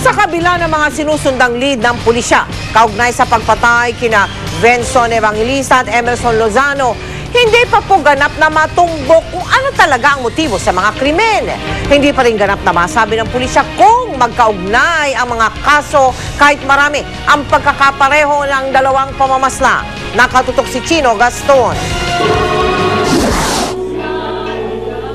Sa kabila ng mga sinusundang lead ng pulisya, kaugnay sa pagpatay kina Benson Evangelista at Emerson Lozano, hindi pa po ganap na matumbok kung ano talaga ang motibo sa mga krimen. Hindi pa rin ganap na masabi ng pulisya kung magkaugnay ang mga kaso kahit marami ang pagkakapareho ng dalawang pamamasla. Nakatutok si Chino Gaston.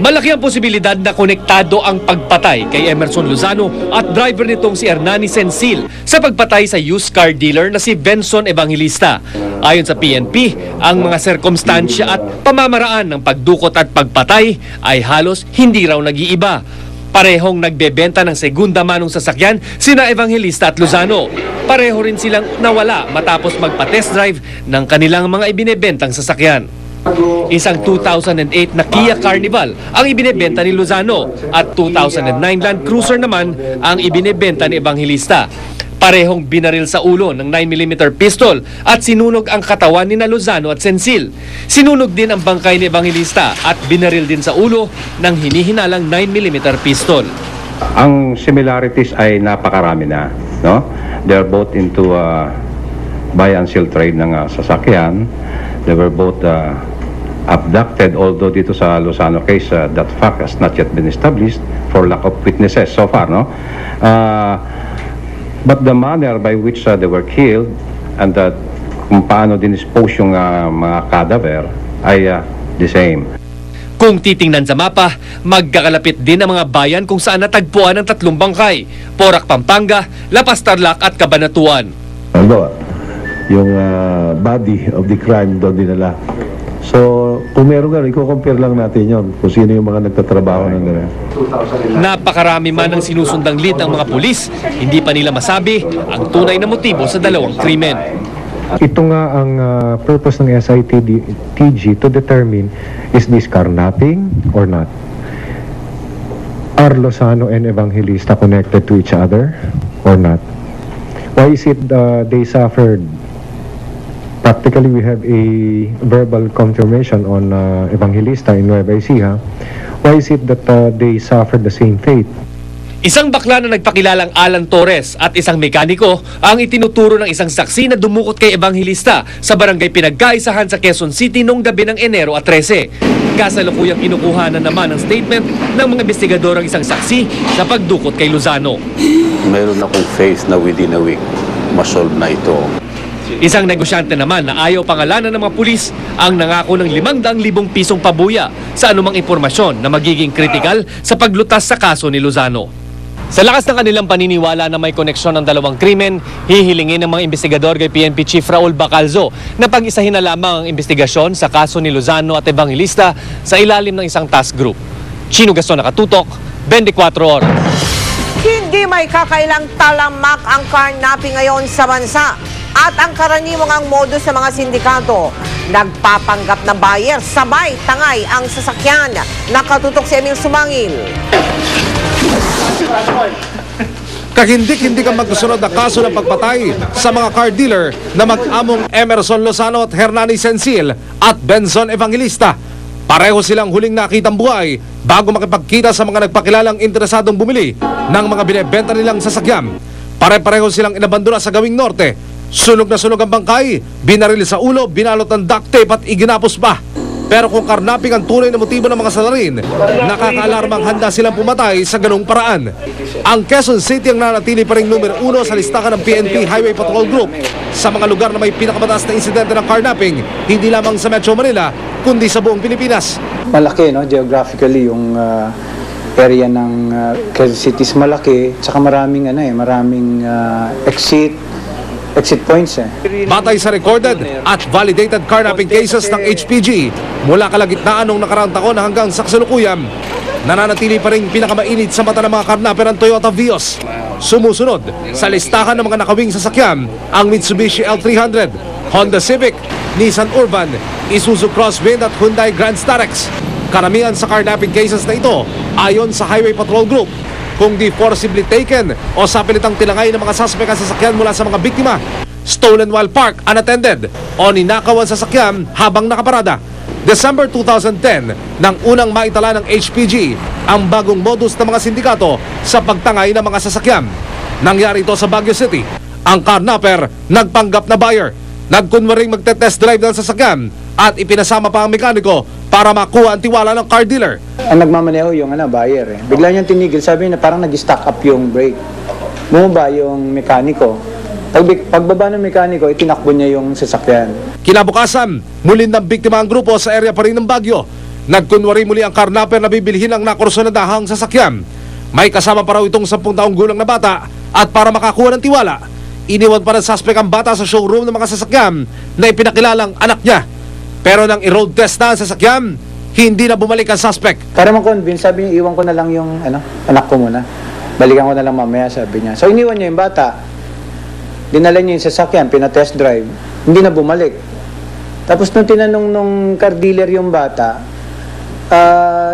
Malaki ang posibilidad na konektado ang pagpatay kay Emerson Lozano at driver nitong si Hernani Sensil sa pagpatay sa used car dealer na si Benson Evangelista. Ayon sa PNP, ang mga sirkumstansya at pamamaraan ng pagdukot at pagpatay ay halos hindi raw nag-iiba. Parehong nagbebenta ng segunda manong sasakyan sina Evangelista at Lozano. Pareho rin silang nawala matapos magpa-test drive ng kanilang mga ibinebentang sasakyan. Isang 2008 na Kia Carnival ang ibinebenta ni Lozano at 2009 Land Cruiser naman ang ibinebenta ni Evangelista. Parehong binaril sa ulo ng 9mm pistol at sinunog ang katawan ni Lozano at Sensil. Sinunog din ang bangkay ni Evangelista at binaril din sa ulo ng hinihinalang 9mm pistol. Ang similarities ay napakarami na, no? They're both into buy and sell trade ng sasakyan. They were both abducted, although dito sa Lozano case, that fact has not yet been established for lack of witnesses so far, no? But the manner by which they were killed and kung paano dinispose yung mga cadaver ay the same. Kung titingnan sa mapa, magkakalapit din ang mga bayan kung saan natagpuan ang tatlong bangkay: Porac, Pampanga, Lapas, Tarlac at Cabanatuan. Yung body of the crime doon dinala. So, kung meron gano'n, i-compare lang natin yun kung sino yung mga nagtatrabaho ng gano'n. Napakarami man ang sinusundang lead ng mga pulis, hindi pa nila masabi ang tunay na motibo sa dalawang krimen. Ito nga ang purpose ng SITG to determine, is this carnapping or not? Are Lozano and Evangelista connected to each other or not? Why is it they suffered? Practically, we have a verbal confirmation on Evangelista in Nueva Ecija. Why is it that they suffered the same fate? Isang bakla na nagpakilalang Alan Torres at isang mekaniko ang itinuturo ng isang saksi na dumukot kay Evangelista sa barangay Pinagkaisahan sa Quezon City noong gabi ng Enero 13. Kasalukuyang kinukuha na naman ang statement ng mga investigador ang isang saksi sa pagdukot kay Lozano. Mayroon akong faith na within a week, masolve na ito. Isang negosyante naman na ayaw pangalanan ng mga pulis ang nangako ng 500,000 pisong pabuya sa anumang impormasyon na magiging kritikal sa paglutas sa kaso ni Lozano. Sa lakas ng kanilang paniniwala na may koneksyon ng dalawang krimen, hihilingin ng mga investigador kay PNP Chief Raul Bacalzo na pag-isahin na lamang ang investigasyon sa kaso ni Lozano at Evangelista sa ilalim ng isang task group. Chino Gaston, Nakatutok, 24 Oras. Hindi may kakailang talamak ang carnapping ngayon sa bansa. At ang karaniwang ang modus sa mga sindikato, nagpapanggap ng buyer, sabay, tangay ang sasakyan. Nakatutok si Emil Sumangil. Kahindik-hindi ka magkasunod na kaso ng pagpatay sa mga car dealer na mag-among Emerson Lozano at Hernani Sensil at Benson Evangelista. Pareho silang huling nakitang buhay bago makipagkita sa mga nagpakilalang interesadong bumili ng mga binebenta nilang sasakyan. Pare-pareho silang inabandona sa Gawing Norte. Sunog na sunog ang bangkay, binaril sa ulo, binalot ng duct tape at iginapos pa. Pero kung karnapping ang tunay na motibo ng mga salarin, nakakaalarmang handa silang pumatay sa ganung paraan. Ang Quezon City ang nanatili pa ring numero 1 sa listahan ng PNP Highway Patrol Group sa mga lugar na may pinakamataas na insidente ng carnapping, hindi lamang sa Metro Manila, kundi sa buong Pilipinas. Malaki, no? Geographically, yung area ng Quezon City is malaki, tsaka maraming exit points. Batay sa recorded at validated carnapping cases ng HPG mula kalagitnaan noong nakaraang taon hanggang sa kasalukuyan, nananatili pa rin pinakamainit sa mata ng mga carnapper ang Toyota Vios. Sumusunod sa listahan ng mga nakawing sasakyan ang Mitsubishi L300, Honda Civic, Nissan Urban, Isuzu Crosswind at Hyundai Grand Starex. Karamihan sa carnapping cases na ito ayon sa Highway Patrol Group, kung di forcibly taken o sa pilitang tilangay ng mga suspect ang sasakyan mula sa mga biktima, stolen while parked unattended o ninakaw ang sasakyan habang nakaparada. December 2010 nang unang maitala ng HPG ang bagong modus ng mga sindikato sa pagtangay ng mga sasakyan. Nangyari ito sa Baguio City. Ang carnapper nagpanggap na buyer. Nagkunwaring magte-test drive ng sasakyan at ipinasama pa ang mekaniko para makuha ang tiwala ng car dealer. Ang nagmamaneho yung buyer. Bigla niyang tinigil, sabi niya parang nag-stack up yung brake. Bumaba yung mekaniko. Pagbaba ng mekaniko, itinakbo niya yung sasakyan. Kinabukasan, muli ng biktima ang grupo sa area pa rin ng Baguio. Nagkunwari muli ang carnapper na bibilhin ang nakursunadahang sasakyan. May kasama pa raw itong 10 taong gulang na bata at para makakuha ng tiwala, iniwan pa ng suspect ang bata sa showroom ng mga sasakyan na ipinakilalang anak niya. Pero nang i-road test na ang sasakyan, hindi na bumalik ang suspect. Para ma-convince, sabi niya, iwan ko na lang yung anak ko muna. Balikan ko na lang mamaya, sabi niya. So iniwan niya yung bata. Dinala niya yung sasakyan, pinatest drive. Hindi na bumalik. Tapos nung tinanong nung car dealer yung bata,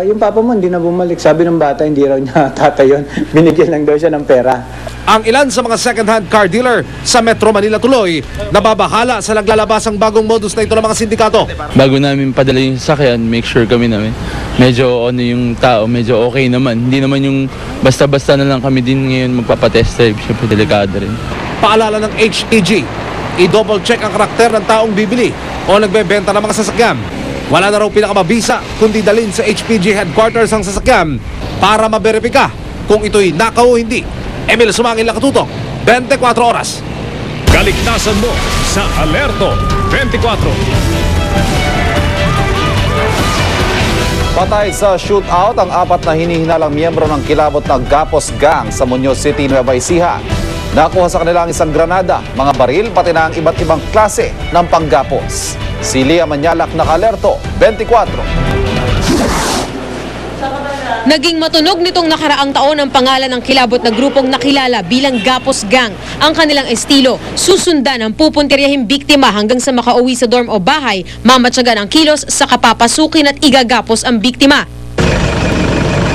yung papa mo hindi na bumalik. Sabi ng bata, hindi raw niya tatay yun. Binigyan lang daw siya ng pera. Ang ilan sa mga second-hand car dealer sa Metro Manila tuloy nababahala sa naglalabas ang bagong modus na ito ng mga sindikato. Bago namin padala yung sasakyan, make sure kami namin medyo yung tao, medyo okay naman. Hindi naman yung basta-basta na lang kami din ngayon magpapatest drive. Siyempre, delikado rin. Paalala ng HEG, i-double check ang karakter ng taong bibili o nagbebenta ng mga sasakyan. Wala na raw pinakamabisa kundi dalhin sa HPG headquarters ang sasakyan para maberipika kung ito'y nakaw o hindi. Emil Sumangil, nakatutok, 24 oras. Kaligtasan mo sa Alerto 24. Patay sa shootout ang 4 na hinihinalang miyembro ng kilabot na Gapos Gang sa Muñoz City, Nueva Ecija. Nakuha sa kanila ang isang granada, mga baril, pati na ang iba't ibang klase ng panggapos. Si Lia Manyalak, naka-alerto, 24. Naging matunog nitong nakaraang taon ang pangalan ng kilabot na grupong nakilala bilang Gapos Gang. Ang kanilang estilo, susundan ang pupuntiryahing biktima hanggang sa makauwi sa dorm o bahay, mamatsagan ang kilos sa kapapasukin at igagapos ang biktima.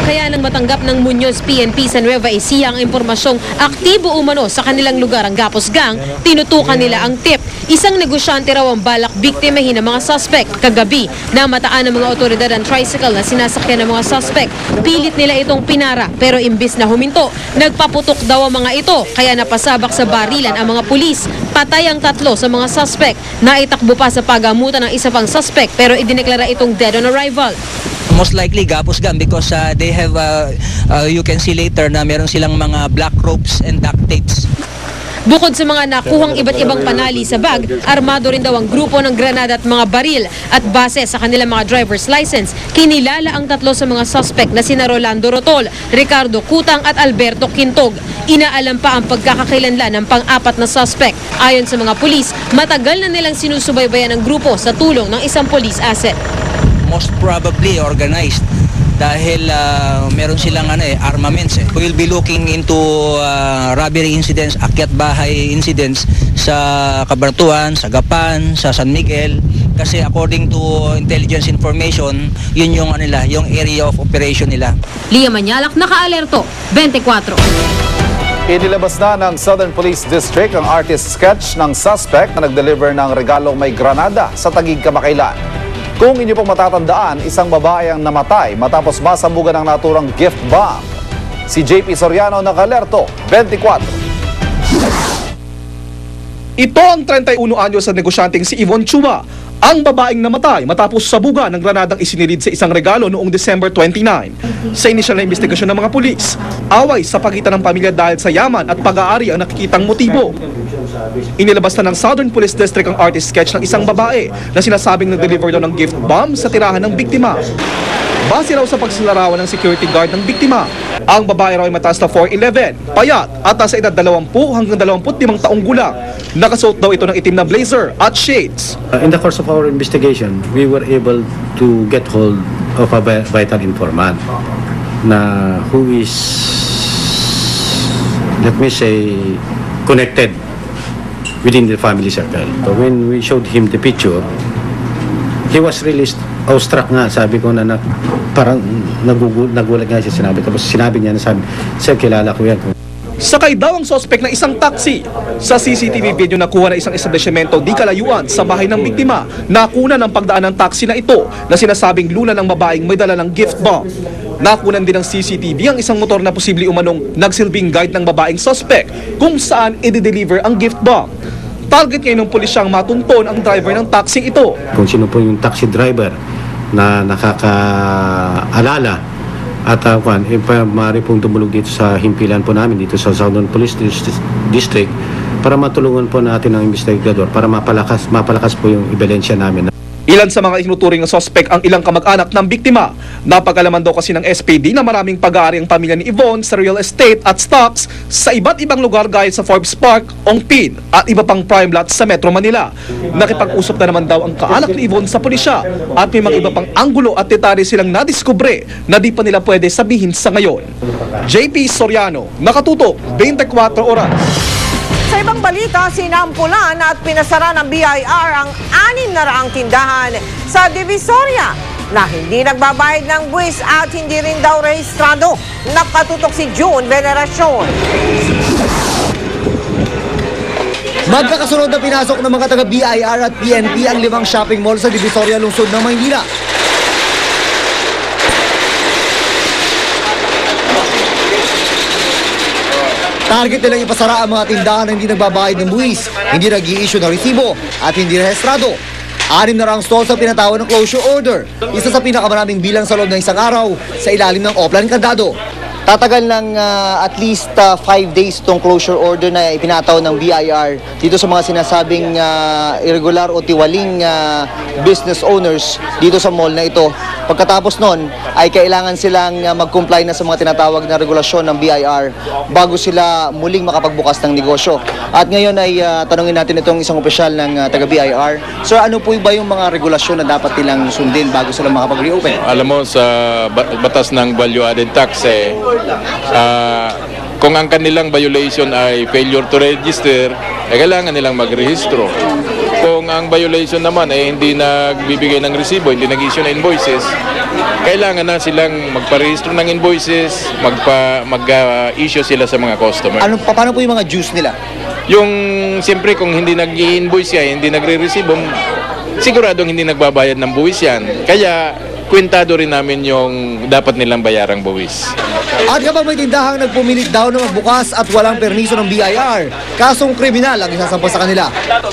Kaya nang matanggap ng Muñoz PNP sa Nueva Ecija ang impormasyong aktibo umano sa kanilang lugar ang Gapos Gang, tinutukan nila ang tip. Isang negosyante raw ang balak biktimahin ng mga suspect. Kagabi, namataan ng mga otoridad ang tricycle na sinasakyan ng mga suspect. Pilit nila itong pinara pero imbis na huminto, nagpaputok daw ang mga ito. Kaya napasabak sa barilan ang mga pulis. Patay ang 3 sa mga suspect. Naitakbo pa sa pagamutan ng isa pang suspect pero idineklara itong dead on arrival. Most likely Gapos Gang because they have, you can see later na meron silang mga black ropes and duct tapes. Bukod sa mga nakuhang iba't ibang panali sa bag, armado rin daw ang grupo ng granada at mga baril. At base sa kanilang mga driver's license, kinilala ang 3 sa mga suspect na sina Rolando Rotol, Ricardo Cutang at Alberto Quintog. Inaalam pa ang pagkakakilanlan ng pang-4 na suspect. Ayon sa mga pulis, matagal na nilang sinusubaybayan ang grupo sa tulong ng isang police asset. Most probably organized dahil meron silang armaments. We'll be looking into robbery incidents, akyat bahay incidents sa Cabanatuan, sa Gapan, sa San Miguel kasi according to intelligence information, yun yung yung area of operation nila. Lia Manyalak, naka-alerto, 24. Inilabas na ng Southern Police District ang artist sketch ng suspect na nag-deliver ng regalong may granada sa Taguig, Kamakailan. Kung inyo pong matatandaan, isang babae ang namatay matapos masabugan ng naturang gift bomb. Si JP Soriano, naka-alerto, 24. Ito ang 31 anyos sa negosyanteng si Yvonne Chua, ang babaeng namatay matapos sabugan ng granadang isinilid sa isang regalo noong December 29. Sa inisyal na investigasyon ng mga pulis, away sa pagitan ng pamilya dahil sa yaman at pag-aari ang nakikitang motibo. Inilabas na ng Southern Police District ang artist sketch ng isang babae na sinasabing nag-deliver daw ng gift bomb sa tirahan ng biktima. Base raw sa pagsilarawan ng security guard ng biktima, ang babae raw ay mataas na 4'11", payat at nasa edad 20 hanggang 25 taong gulang. Nakasuot daw ito ng itim na blazer at shades. In the course of our investigation, we were able to get hold of a vital informant na who is, let me say, connected within the family circle. So when we showed him the picture, he was really awestruck nga. Sabi ko na parang nagulat nga siya sinabi. Tapos sinabi niya na sabi, sir, kilala ko yan. Sakay daw ang suspect ng isang taxi. Sa CCTV video nakuha na isang establishmento di kalayuan sa bahay ng biktima. Nakuna ng pagdaan ng taxi na ito na sinasabing luna ng babaeng may dala ng gift bomb. Nakunan din ng CCTV ang isang motor na posibleng umanong nagsilbing guide ng babaeng suspect kung saan i-deliver ang gift bomb. Target ngayon ng pulisyang matunton ang driver ng taxi ito. Kung sino po yung taxi driver na nakakaalala at maaari pong tumulog dito sa himpilan po namin dito sa Southern Police District para matulungan po natin ang investigador para mapalakas po yung ebidensya namin. Ilan sa mga inuturing na sospek ang ilang kamag-anak ng biktima. Napag-alaman daw kasi ng SPD na maraming pag-aari ang pamilya ni Yvonne sa real estate at stocks sa iba't ibang lugar gaya sa Forbes Park, Ongpin at iba pang prime lots sa Metro Manila. Nakipag-usap na naman daw ang kaanak ni Yvonne sa pulisya at may mga iba pang anggulo at detalye silang nadiskubre na di pa nila pwede sabihin sa ngayon. JP Soriano, Nakatutok, 24 Oras. Sa ibang balita, sinampulan at pinasara ng BIR ang 600 tindahan sa Divisoria na hindi nagbabayad ng buwis at hindi rin daw rehistrado. Nakatutok si June Veneracion. Magkakasunod na pinasok ng mga taga-BIR at PNP ang 5 shopping mall sa Divisoria, lungsod ng Maynila. Target nilang ipasara ang mga tindahan na hindi nagbabayad ng buwis, hindi nag-i-issue ng resibo at hindi rehistrado. 6 na stalls ang pinatawag ng closure order, isa sa pinakamaraming bilang sa loob ng isang araw sa ilalim ng Oplan Candado. Tatagal ng at least 5 days itong closure order na ipinataw ng BIR dito sa mga sinasabing irregular o tiwaling business owners dito sa mall na ito. Pagkatapos nun ay kailangan silang mag-comply na sa mga tinatawag na regulasyon ng BIR bago sila muling makapagbukas ng negosyo. At ngayon ay tanungin natin itong isang opisyal ng taga-BIR. Sir, ano po ba yung mga regulasyon na dapat nilang sundin bago sila makapag-reopen? Alam mo, sa batas ng value-added tax, kung ang kanilang violation ay failure to register, kailangan nilang magrehistro. Kung ang violation naman ay hindi nagbibigay ng resibo, hindi nag-issue ng invoices, kailangan na silang magparehistro ng invoices, mag-issue sila sa mga customer. Paano po yung mga dues nila? Yung, siyempre, kung hindi nag-i-invoice yan, hindi nagre-resibo, siguradong hindi nagbabayad ng buwis yan. Kaya, kwentado rin namin yung dapat nilang bayarang buwis. At kapag may tindahang nagpumilit daw na magbukas at walang permiso ng BIR, kasong kriminal ang isasampa sa kanila.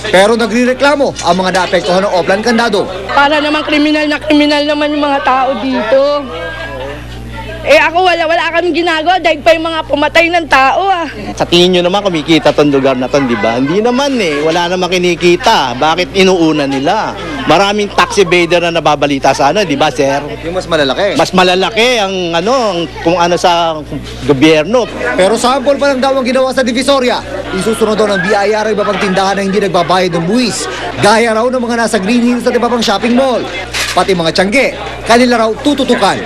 Pero nagrireklamo ang mga naapektuhan ng Oplan Candado. Para naman kriminal naman yung mga tao dito. Ako wala kaming ginagawa dahil pa yung mga pumatay ng tao Sa tingin nyo naman kumikita tong lugar na to, di ba? Hindi naman wala naman kinikita. Bakit inuuna nila? Maraming tax evader na nababalita sa di ba, sir? Yung mas malalaki. Mas malalaki ang kung ano sa gobyerno. Pero sample pa lang daw ang ginawa sa Divisoria. Isusunod daw ng BIR ang iba pang tindahan na hindi nagbabayad ng buwis. Gaya raw ng mga nasa Green Hills at iba pang shopping mall. Pati mga tiyangge, kanila raw tututukan.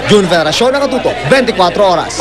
June Veneracion, Nakatutok, 24 Oras.